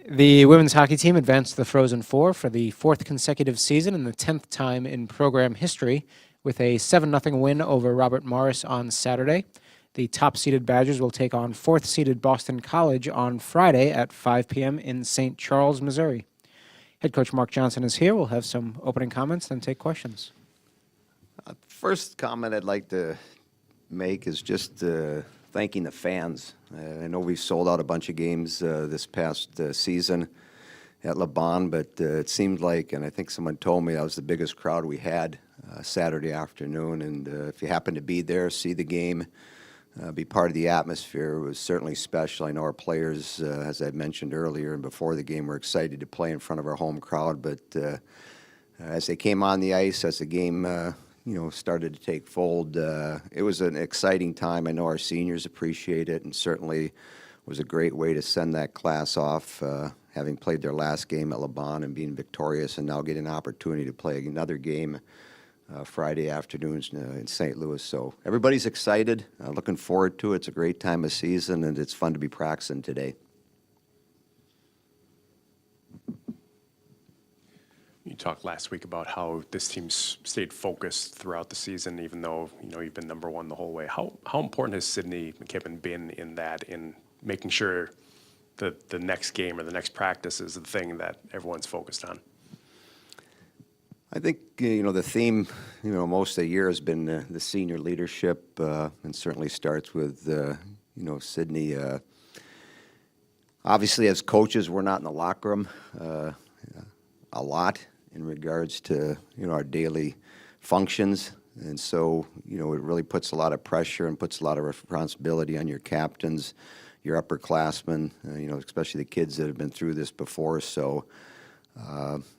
The women's hockey team advanced to the Frozen Four for the fourth consecutive season and the 10th time in program history with a 7-0 win over Robert Morris on Saturday. The top-seeded Badgers will take on fourth-seeded Boston College on Friday at 5 p.m. in St. Charles, Missouri. Head coach Mark Johnson is here. We'll have some opening comments, then take questions. First comment I'd like to make is just thanking the fans. I know we've sold out a bunch of games this past season at Le Bon, but it seemed like, and I think someone told me that was the biggest crowd we had Saturday afternoon. And if you happen to be there, see the game, be part of the atmosphere, it was certainly special. I know our players, as I mentioned earlier and before the game, were excited to play in front of our home crowd. But as they came on the ice, as the game started to take fold, it was an exciting time. I know our seniors appreciate it, and certainly was a great way to send that class off, having played their last game at Le Bon and being victorious, and now getting an opportunity to play another game Friday afternoons in St. Louis. So everybody's excited, looking forward to it. It's a great time of season, and it's fun to be practicing today. You talked last week about how this team's stayed focused throughout the season, even though you've been number one the whole way. How important has Sydney McKibbin been in making sure that the next game or the next practice is the thing that everyone's focused on? I think the theme most of the year has been the senior leadership, and certainly starts with Sydney. Obviously, as coaches, we're not in the locker room a lot in regards to our daily functions, and so it really puts a lot of pressure and puts a lot of responsibility on your captains, your upperclassmen, especially the kids that have been through this before. So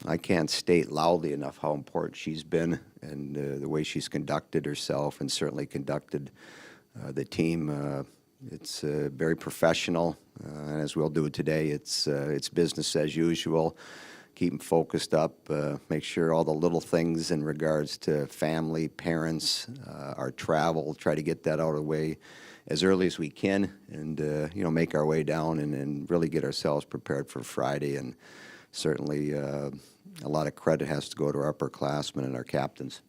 I can't state loudly enough how important she's been and the way she's conducted herself and certainly conducted the team. It's very professional, and as we'll do today, it's business as usual. Keep them focused up, make sure all the little things in regards to family, parents, our travel, try to get that out of the way as early as we can, and make our way down and really get ourselves prepared for Friday. And certainly a lot of credit has to go to our upperclassmen and our captains.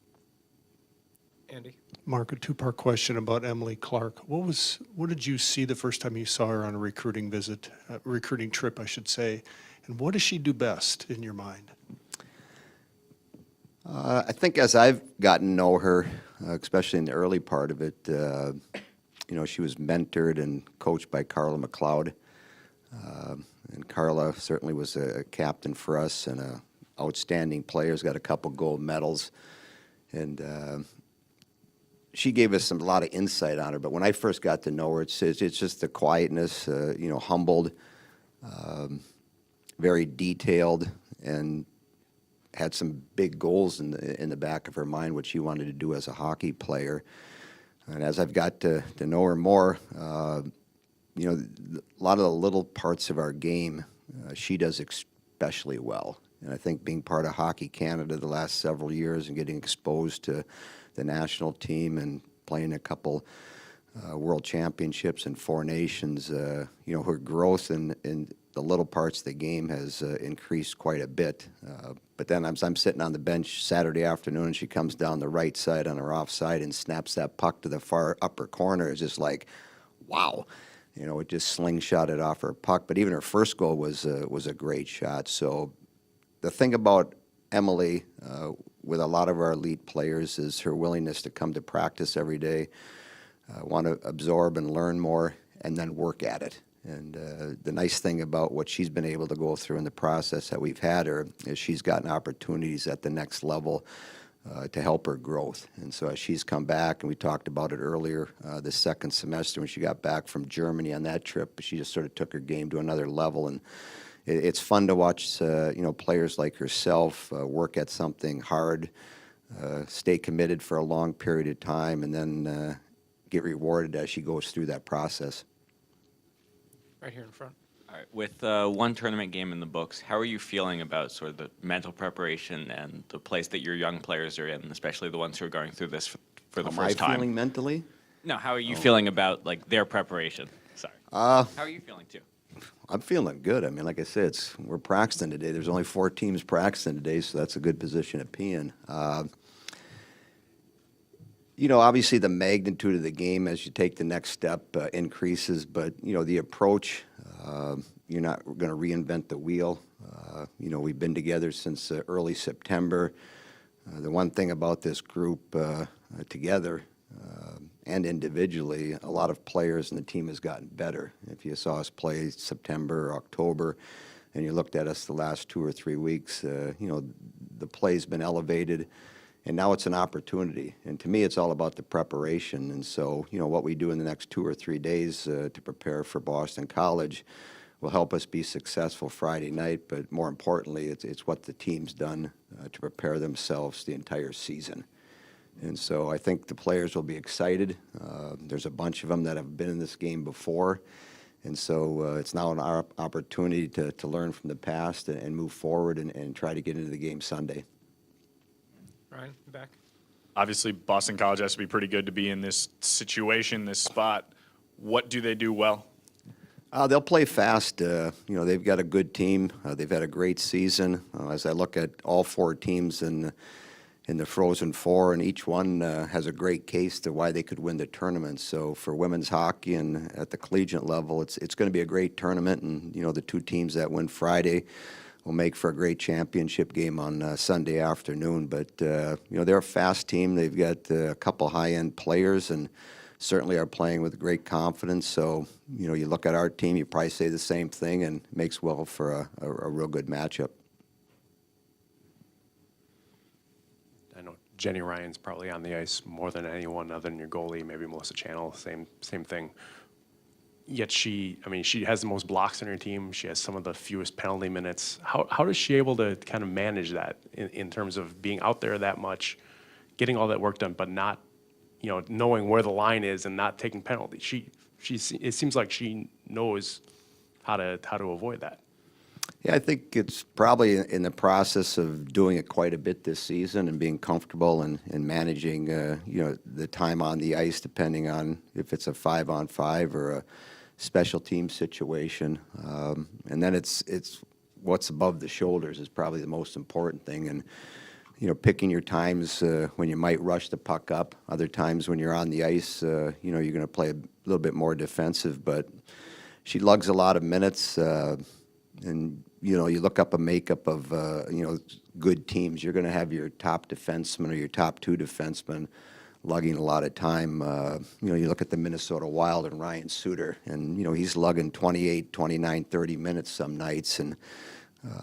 Andy? Mark, a two-part question about Emily Clark. What did you see the first time you saw her on a recruiting trip, I should say, and what does she do best in your mind? I think as I've gotten to know her, especially in the early part of it, she was mentored and coached by Carla McLeod. And Carla certainly was a captain for us and an outstanding player. Has got a couple gold medals. And she gave us a lot of insight on her. But when I first got to know her, it's just the quietness, humbled, very detailed, and had some big goals in the back of her mind, what she wanted to do as a hockey player. And as I've got to know her more, a lot of the little parts of our game, she does especially well. And I think being part of Hockey Canada the last several years and getting exposed to the national team and playing a couple world championships and Four Nations, her growth in the little parts of the game has increased quite a bit. But then I'm sitting on the bench Saturday afternoon, and she comes down the right side on her offside and snaps that puck to the far upper corner. It's just like, wow. It just slingshotted off her puck. But even her first goal was a great shot. So the thing about Emily, with a lot of our elite players, is her willingness to come to practice every day, want to absorb and learn more, and then work at it. And the nice thing about what she's been able to go through in the process that we've had her is she's gotten opportunities at the next level to help her growth. And so as she's come back, and we talked about it earlier, the second semester when she got back from Germany on that trip, she just sort of took her game to another level. And it's fun to watch players like herself work at something hard, stay committed for a long period of time, and then get rewarded as she goes through that process. Right here in front. All right. With one tournament game in the books, how are you feeling about sort of the mental preparation and the place that your young players are in, especially the ones who are going through this for the first time? Am I feeling mentally? No, how are you feeling about their preparation? Sorry. How are you feeling too? I'm feeling good. I mean, like I said, we're practicing today. There's only 4 teams practicing today, so that's a good position to be in. Obviously the magnitude of the game as you take the next step increases, but, the approach, you're not going to reinvent the wheel. We've been together since early September. The one thing about this group together and individually, a lot of players in the team has gotten better. If you saw us play September, October, and you looked at us the last 2 or 3 weeks, the play's been elevated, and now it's an opportunity. And to me, it's all about the preparation. And so, what we do in the next 2 or 3 days to prepare for Boston College will help us be successful Friday night, but more importantly, it's what the team's done to prepare themselves the entire season. And so I think the players will be excited. There's a bunch of them that have been in this game before, and so it's now an opportunity to learn from the past and move forward and try to get into the game Sunday. Ryan, back. Obviously, Boston College has to be pretty good to be in this situation, this spot. What do they do well? They'll play fast. They've got a good team. They've had a great season. As I look at all 4 teams in the Frozen Four, and each one has a great case to why they could win the tournament. So for women's hockey and at the collegiate level, it's going to be a great tournament. And the 2 teams that win Friday will make for a great championship game on Sunday afternoon. But they're a fast team. They've got a couple high-end players and certainly are playing with great confidence. So you look at our team, you probably say the same thing, and it makes well for a real good matchup. I know Jenny Ryan's probably on the ice more than anyone other than your goalie, maybe Melissa Channel, same thing. Yet she has the most blocks on her team. She has some of the fewest penalty minutes. How is she able to kind of manage that in terms of being out there that much, getting all that work done, but not, knowing where the line is and not taking penalties? It seems like she knows how to avoid that. Yeah, I think it's probably in the process of doing it quite a bit this season and being comfortable and managing, the time on the ice, depending on if it's a 5-on-5 or a special team situation. And then it's what's above the shoulders is probably the most important thing. And, picking your times when you might rush the puck up. Other times when you're on the ice, you're going to play a little bit more defensive. But she lugs a lot of minutes. And, you look up a makeup of, good teams. You're going to have your top defenseman or your top 2 defensemen lugging a lot of time. You look at the Minnesota Wild and Ryan Suter, and, he's lugging 28, 29, 30 minutes some nights. And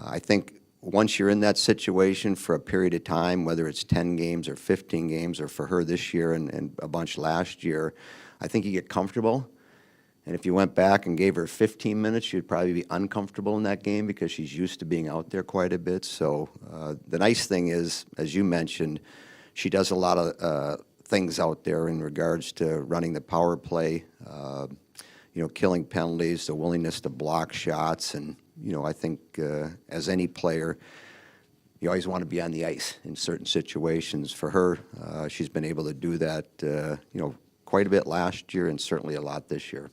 I think once you're in that situation for a period of time, whether it's 10 games or 15 games, or for her this year and a bunch last year, I think you get comfortable. And if you went back and gave her 15 minutes, she'd probably be uncomfortable in that game because she's used to being out there quite a bit. So the nice thing is, as you mentioned, she does a lot of things out there in regards to running the power play, killing penalties, the willingness to block shots. And, I think as any player, you always want to be on the ice in certain situations. For her, she's been able to do that, quite a bit last year and certainly a lot this year.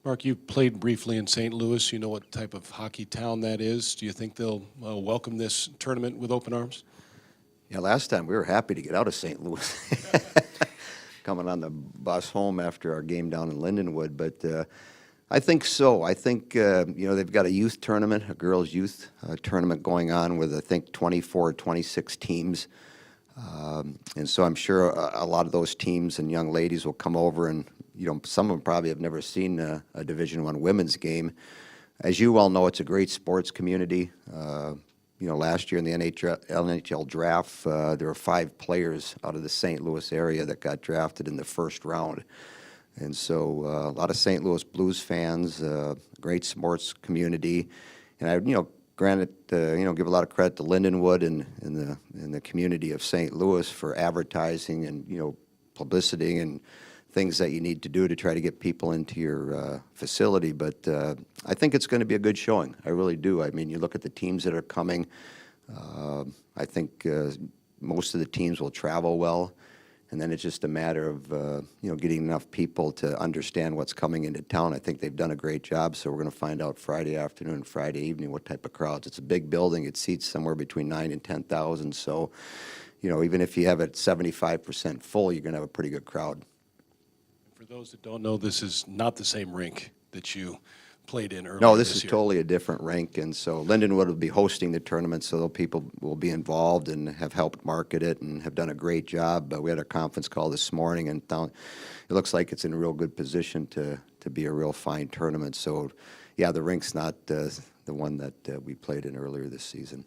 Mark, you played briefly in St. Louis. You know what type of hockey town that is. Do you think they'll welcome this tournament with open arms? Yeah, last time we were happy to get out of St. Louis, coming on the bus home after our game down in Lindenwood. But I think so. I think, they've got a youth tournament, a girls' youth tournament going on with, I think, 24, 26 teams. And so I'm sure a lot of those teams and young ladies will come over, and some of them probably have never seen a Division I women's game. As you well know, it's a great sports community. Last year in the NHL draft, there were 5 players out of the St. Louis area that got drafted in the first round. And so a lot of St. Louis Blues fans, great sports community. And I, granted, give a lot of credit to Lindenwood and the community of St. Louis for advertising and, publicity and things that you need to do to try to get people into your facility. But I think it's going to be a good showing. I really do. I mean, you look at the teams that are coming. I think most of the teams will travel well. And then it's just a matter of, getting enough people to understand what's coming into town. I think they've done a great job, so we're going to find out Friday afternoon, Friday evening, what type of crowds. It's a big building. It seats somewhere between 9,000 and 10,000. So, even if you have it 75% full, you're going to have a pretty good crowd. For those that don't know, this is not the same rink that you played in earlier No, this is year. totally a different rink, and so Lindenwood will be hosting the tournament, so people will be involved and have helped market it and have done a great job. But we had a conference call this morning, and it looks like it's in a real good position to be a real fine tournament. So, yeah, the rink's not the one that we played in earlier this season.